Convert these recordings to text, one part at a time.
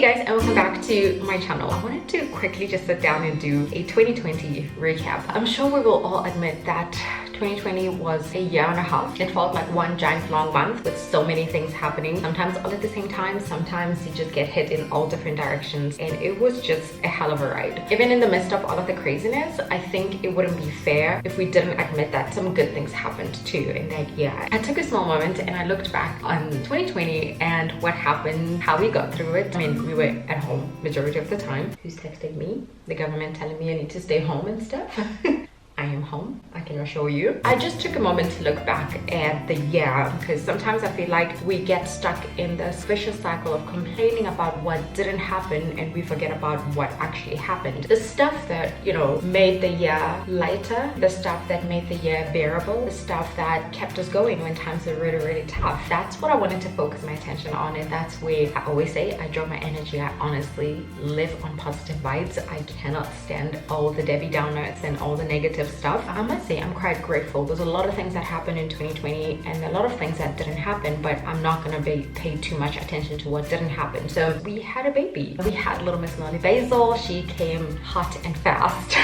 Hey guys, and welcome back to my channel. I wanted to quickly just sit down and do a 2020 recap. I'm sure we will all admit that 2020 was a year and a half. It felt like one giant long month with so many things happening, sometimes all at the same time, sometimes you just get hit in all different directions, and it was just a hell of a ride. Even in the midst of all of the craziness, I think it wouldn't be fair if we didn't admit that some good things happened too in that year. I took a small moment and I looked back on 2020 and what happened, how we got through it. I mean, we were at home majority of the time. Who's texting me? The government telling me I need to stay home and stuff. I am home, I can assure you. I just took a moment to look back at the year because sometimes I feel like we get stuck in this vicious cycle of complaining about what didn't happen and we forget about what actually happened. The stuff that, you know, made the year lighter, the stuff that made the year bearable, the stuff that kept us going when times were really, really tough. That's what I wanted to focus my attention on, and that's where I always say I draw my energy. I honestly live on positive vibes. I cannot stand all the Debbie Downers and all the negative stuff. I must say I'm quite grateful. There's a lot of things that happened in 2020 and a lot of things that didn't happen, but I'm not gonna pay too much attention to what didn't happen. So we had a baby. We had little Miss Molly Basil. She came hot and fast.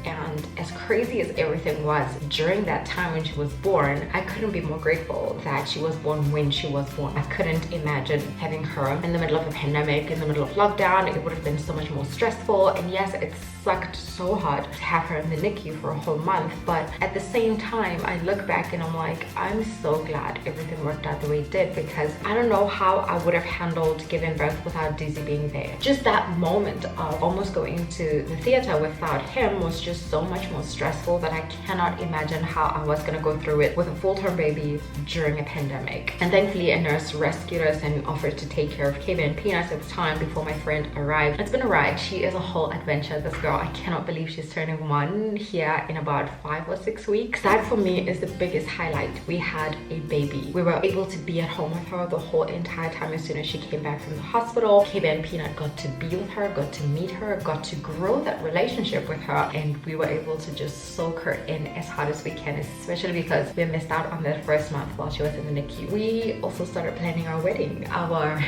And as crazy as everything was during that time when she was born, I couldn't be more grateful that she was born when she was born. I couldn't imagine having her in the middle of a pandemic, in the middle of lockdown. It would have been so much more stressful, and yes, it sucked so hard to have her in the NICU for a whole month, but at the same time I look back and I'm like, I'm so glad everything worked out the way it did, because I don't know how I would have handled giving birth without Dizzy being there. Just that moment of almost going to the theater without him was just so much more stressful that I cannot imagine how I was gonna go through it with a full-term baby during a pandemic. And thankfully a nurse rescued us and offered to take care of Kayla and Peanuts at the time before my friend arrived. It's been a ride. She is a whole adventure, this girl. I cannot believe she's turning 1 here in about 5 or 6 weeks. That for me is the biggest highlight. We had a baby. We were able to be at home with her the whole entire time. As soon as she came back from the hospital, Kayla and Peanut got to be with her, got to meet her, got to grow that relationship with her, and we were able to just soak her in as hard as we can, especially because we missed out on that first month while she was in the NICU. We also started planning our wedding, our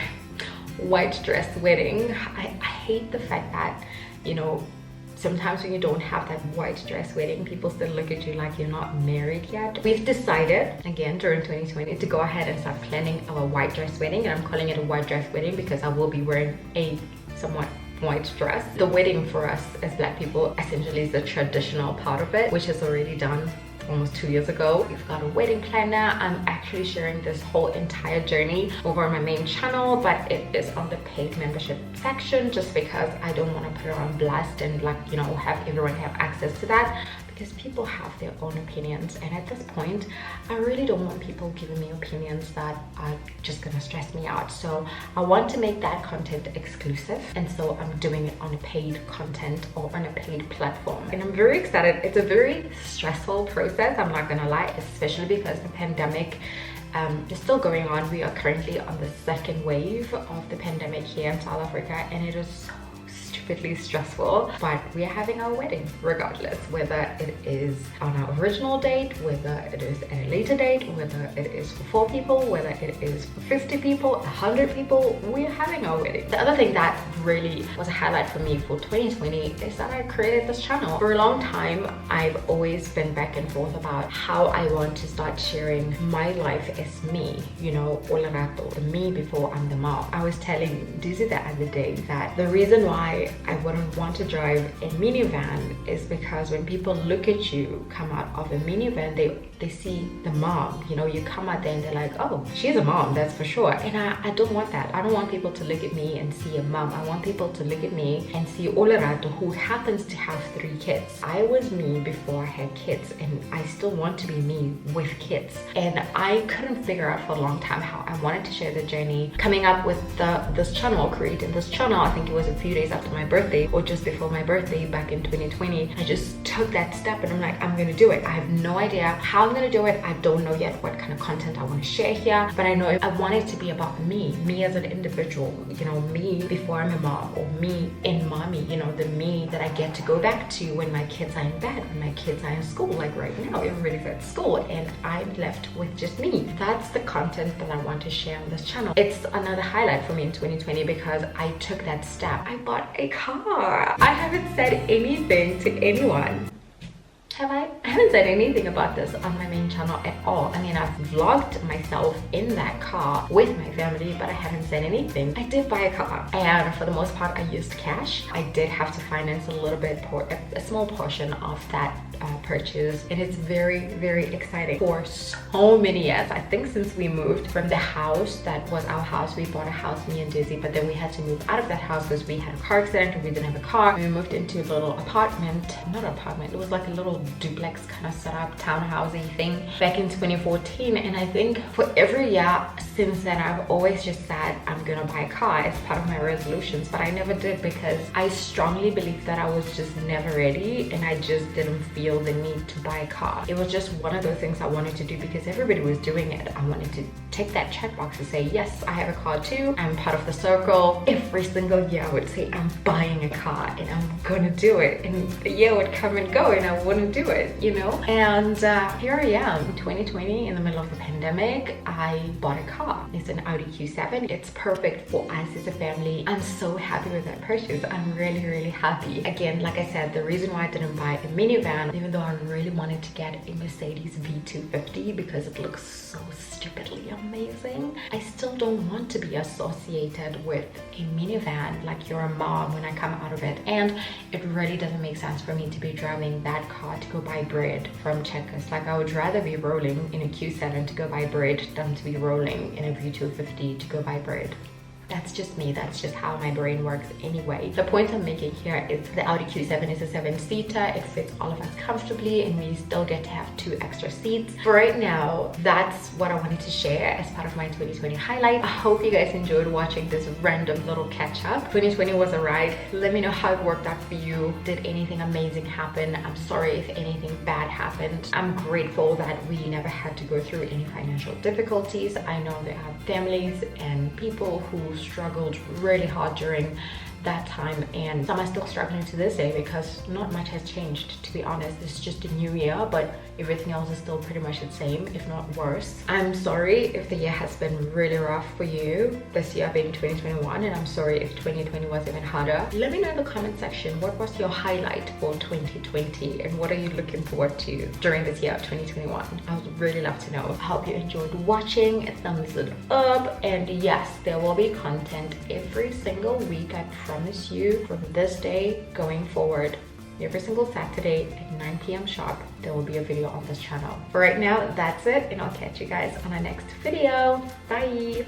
white dress wedding. I hate the fact that, you know, sometimes when you don't have that white dress wedding, people still look at you like you're not married yet. We've decided, again, during 2020, to go ahead and start planning our white dress wedding, and I'm calling it a white dress wedding because I will be wearing a somewhat white dress. The wedding for us as Black people essentially is the traditional part of it, which is already done almost 2 years ago. We've got a wedding planner. I'm actually sharing this whole entire journey over on my main channel, but it is on the paid membership section just because I don't want to put it on blast and, like, you know, have everyone have access to that, because people have their own opinions, and at this point I really don't want people giving me opinions that are just gonna stress me out. So I want to make that content exclusive, and so I'm doing it on a paid content or on a paid platform, and I'm very excited. It's a very stressful process, I'm not gonna lie, especially because the pandemic is still going on. We are currently on the second wave of the pandemic here in South Africa, and it is so stupidly stressful, but we are having our wedding regardless, whether it is on our original date, whether it is at a later date, whether it is for 4 people, whether it is for 50 people, 100 people, we're having our wedding. The other thing that really was a highlight for me for 2020 is that I created this channel. For a long time I've always been back and forth about how I want to start sharing my life as me, you know, Olerato, the me before I'm the mom. I was telling Dizzy the other day that the reason why I wouldn't want to drive a minivan is because when people look at you come out of a minivan, they see the mom. You know, you come out there and they're like, oh, she's a mom, that's for sure. And I don't want that. I don't want people to look at me and see a mom. I want people to look at me and see Olerato, who happens to have 3 kids. I was me before I had kids, and I still want to be me with kids. And I couldn't figure out for a long time how I wanted to share the journey. Coming up with this channel, creating this channel, I think it was a few days after my birthday or just before my birthday back in 2020. I just took that step and I'm like, I'm gonna do it. I have no idea how I'm gonna do it. I don't know yet what kind of content I want to share here, but I know I want it to be about me as an individual, you know, me before I'm a mom, or me in mommy, you know, the me that I get to go back to when my kids are in bed, when my kids are in school. Like right now, everybody's at school and I'm left with just me. That's the content that I want to share on this channel. It's another highlight for me in 2020 because I took that step. I bought a car. I haven't said anything to anyone. Have I? I haven't said anything about this on my main channel at all. I mean, I've vlogged myself in that car with my family, but I haven't said anything. I did buy a car, and for the most part, I used cash. I did have to finance a little bit, a small portion of that purchase, and it's very, very exciting. For so many years, I think since we moved from the house that was our house, we bought a house, me and Dizzy, but then we had to move out of that house because we had a car accident and we didn't have a car. We moved into a little apartment, not an apartment, it was like a little duplex kind of setup, townhousey thing back in 2014. And I think for every year since then, I've always just said I'm gonna buy a car as part of my resolutions, but I never did because I strongly believe that I was just never ready and I just didn't feel the need to buy a car. It was just one of those things I wanted to do because everybody was doing it. I wanted to tick that checkbox to say, yes, I have a car too. I'm part of the circle. Every single year I would say I'm buying a car and I'm gonna do it. And the year would come and go and I wouldn't do it, you know? And here I am in 2020 in the middle of the pandemic. I bought a car. It's an Audi Q7. It's perfect for us as a family. I'm so happy with that purchase. I'm really, really happy. Again, like I said, the reason why I didn't buy a minivan, even though I really wanted to get a Mercedes V250 because it looks so stupidly amazing, I still don't want to be associated with a minivan like you're a mom when I come out of it. And it really doesn't make sense for me to be driving that car to go buy bread from Checkers. Like I would rather be rolling in a Q7 to go buy bread than to be rolling in a V250 to go buy bread. That's just me. That's just how my brain works anyway. The point I'm making here is the Audi Q7 is a 7-seater. It fits all of us comfortably and we still get to have 2 extra seats. For right now, that's what I wanted to share as part of my 2020 highlight. I hope you guys enjoyed watching this random little catch up. 2020 was a ride. Let me know how it worked out for you. Did anything amazing happen? I'm sorry if anything bad happened. I'm grateful that we never had to go through any financial difficulties. I know there are families and people who struggled really hard during that time, and some are still struggling to this day because not much has changed, to be honest. It's just a new year, but everything else is still pretty much the same, if not worse. I'm sorry if the year has been really rough for you, this year being 2021, and I'm sorry if 2020 was even harder. Let me know in the comment section, what was your highlight for 2020 and what are you looking forward to during this year of 2021? I would really love to know. I hope you enjoyed watching. Thumbs it up, and yes, there will be content every single week, I promise you, from this day going forward. Every single Saturday at 9 p.m. sharp, there will be a video on this channel. For right now, that's it, and I'll catch you guys on our next video. Bye!